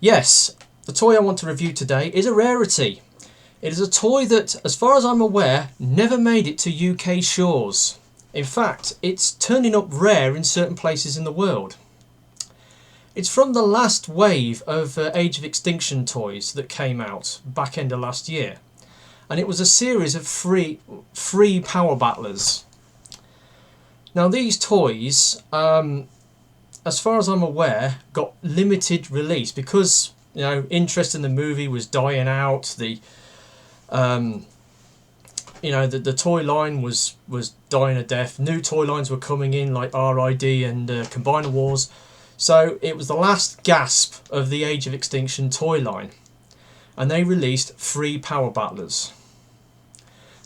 Yes, the toy I want to review today is a rarity. It is a toy that, as far as I'm aware, never made it to UK shores. In fact, it's turning up rare in certain places in the world. It's from the last wave of Age of Extinction toys that came out back end of last year. And it was a series of free Power Battlers. Now these toys, as far as I'm aware, got limited release because, you know, interest in the movie was dying out. The toy line was dying a death. New toy lines were coming in like RID and Combiner Wars. So it was the last gasp of the Age of Extinction toy line. And they released 3 Power Battlers.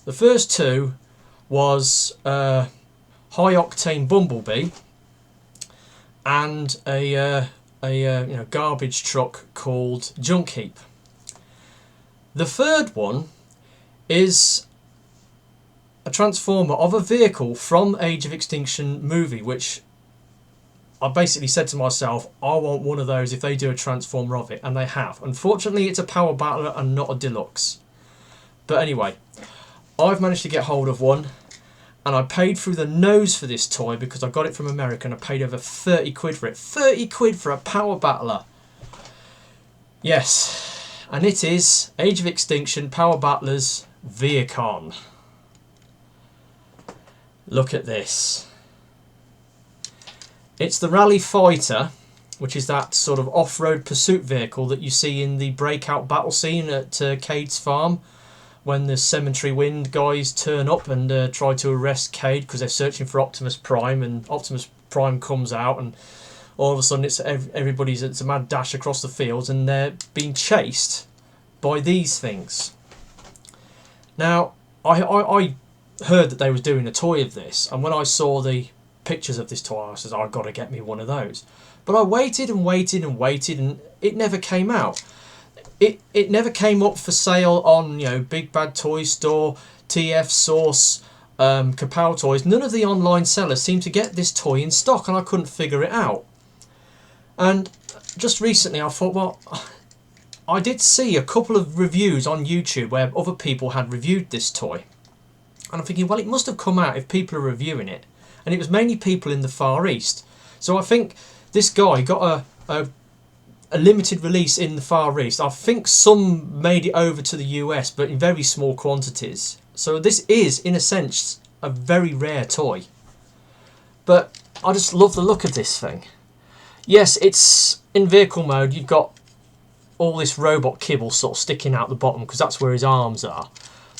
The first 2 was High Octane Bumblebee and a garbage truck called Junk Heap. The third one is a transformer of a vehicle from Age of Extinction movie, which I basically said to myself, I want one of those if they do a transformer of it, and they have. Unfortunately, it's a Power Battler and not a deluxe. But anyway, I've managed to get hold of one, and I paid through the nose for this toy because I got it from America and I paid over 30 quid for it. 30 quid for a Power Battler. Yes, and it is Age of Extinction Power Battlers Vehicon. Look at this. It's the Rally Fighter, which is that sort of off-road pursuit vehicle that you see in the breakout battle scene at Cade's farm when the Cemetery Wind guys turn up and try to arrest Cade because they're searching for Optimus Prime, and Optimus Prime comes out and all of a sudden it's a mad dash across the fields and they're being chased by these things. Now, I heard that they was doing a toy of this, and when I saw the pictures of this toy I said, I've got to get me one of those. But I waited and waited and waited and it never came out. It never came up for sale on, you know, Big Bad Toy Store, TF Source, Kapow Toys. None of the online sellers seemed to get this toy in stock and I couldn't figure it out. And just recently I thought, well, I did see a couple of reviews on YouTube where other people had reviewed this toy. And I'm thinking, well, it must have come out if people are reviewing it. And it was mainly people in the Far East. So I think this guy got a limited release in the Far East. I think some made it over to the US, but in very small quantities. So this is, in a sense, a very rare toy. But I just love the look of this thing. Yes, it's in vehicle mode. You've got all this robot kibble sort of sticking out the bottom because that's where his arms are.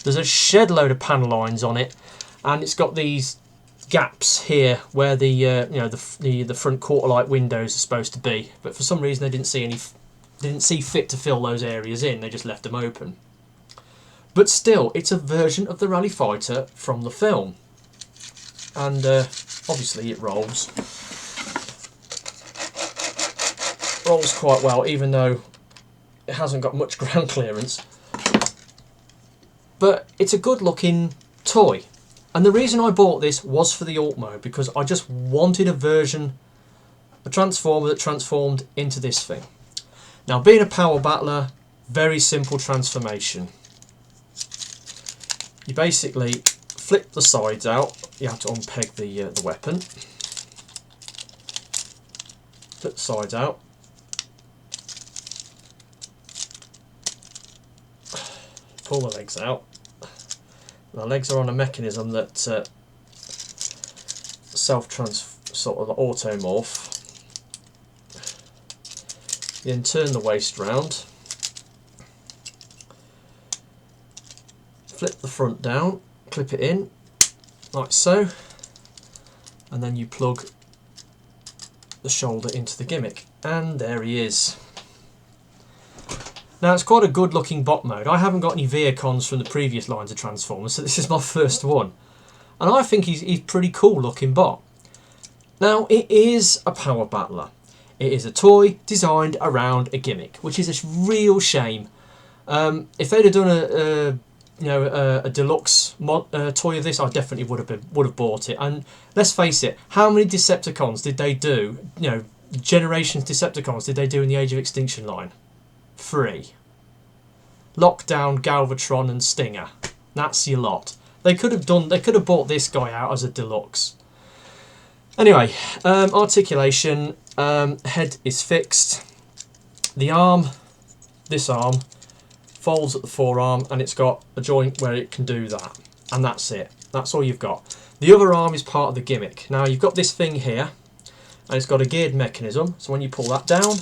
There's a shed load of panel lines on it, and it's got these gaps here where the front quarter light windows are supposed to be, but for some reason they didn't see fit to fill those areas in. They just left them open. But still, it's a version of the Rally Fighter from the film, and obviously it rolls quite well, even though it hasn't got much ground clearance. But it's a good looking toy. And the reason I bought this was for the alt mode, because I just wanted a transformer that transformed into this thing. Now, being a Power Battler, very simple transformation. You basically flip the sides out. You have to unpeg the weapon. Flip the sides out. Pull the legs out. The legs are on a mechanism that sort of automorph. You then turn the waist round, flip the front down, clip it in, like so, and then you plug the shoulder into the gimmick, and there he is. Now, it's quite a good looking bot mode. I haven't got any Vehicons from the previous lines of Transformers, so this is my first one. And I think he's pretty cool looking bot. Now, it is a Power Battler. It is a toy designed around a gimmick, which is a real shame. If they'd have done a deluxe toy of this, I definitely would have bought it. And let's face it, how many Decepticons did they do? You know, Generations Decepticons did they do in the Age of Extinction line? free. Lockdown, Galvatron and Stinger. That's your lot. They could have bought this guy out as a deluxe. Anyway, articulation, head is fixed. The arm, this arm, folds at the forearm and it's got a joint where it can do that. And that's it. That's all you've got. The other arm is part of the gimmick. Now you've got this thing here and it's got a geared mechanism. So when you pull that down,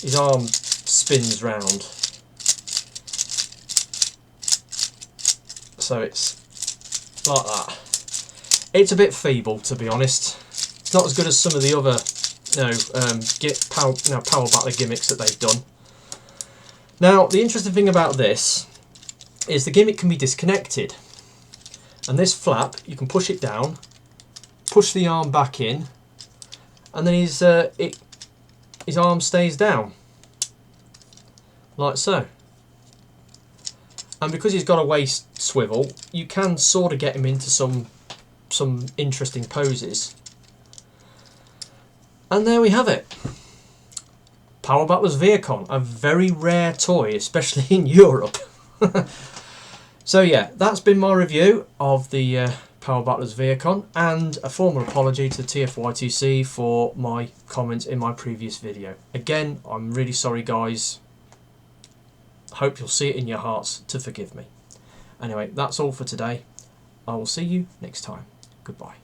his arm spins round. So it's like that. It's a bit feeble, to be honest. It's not as good as some of the other Power Battler gimmicks that they've done. Now, the interesting thing about this is the gimmick can be disconnected. And this flap, you can push it down, push the arm back in, and then his arm stays down. Like so. And because he's got a waist swivel, you can sort of get him into some interesting poses. And there we have it. Power Battlers Vehicon, a very rare toy, especially in Europe. So yeah, that's been my review of the Power Battlers Vehicon, and a formal apology to TFY2C for my comments in my previous video. Again, I'm really sorry guys. Hope you'll see it in your hearts to forgive me. Anyway, that's all for today. I will see you next time. Goodbye.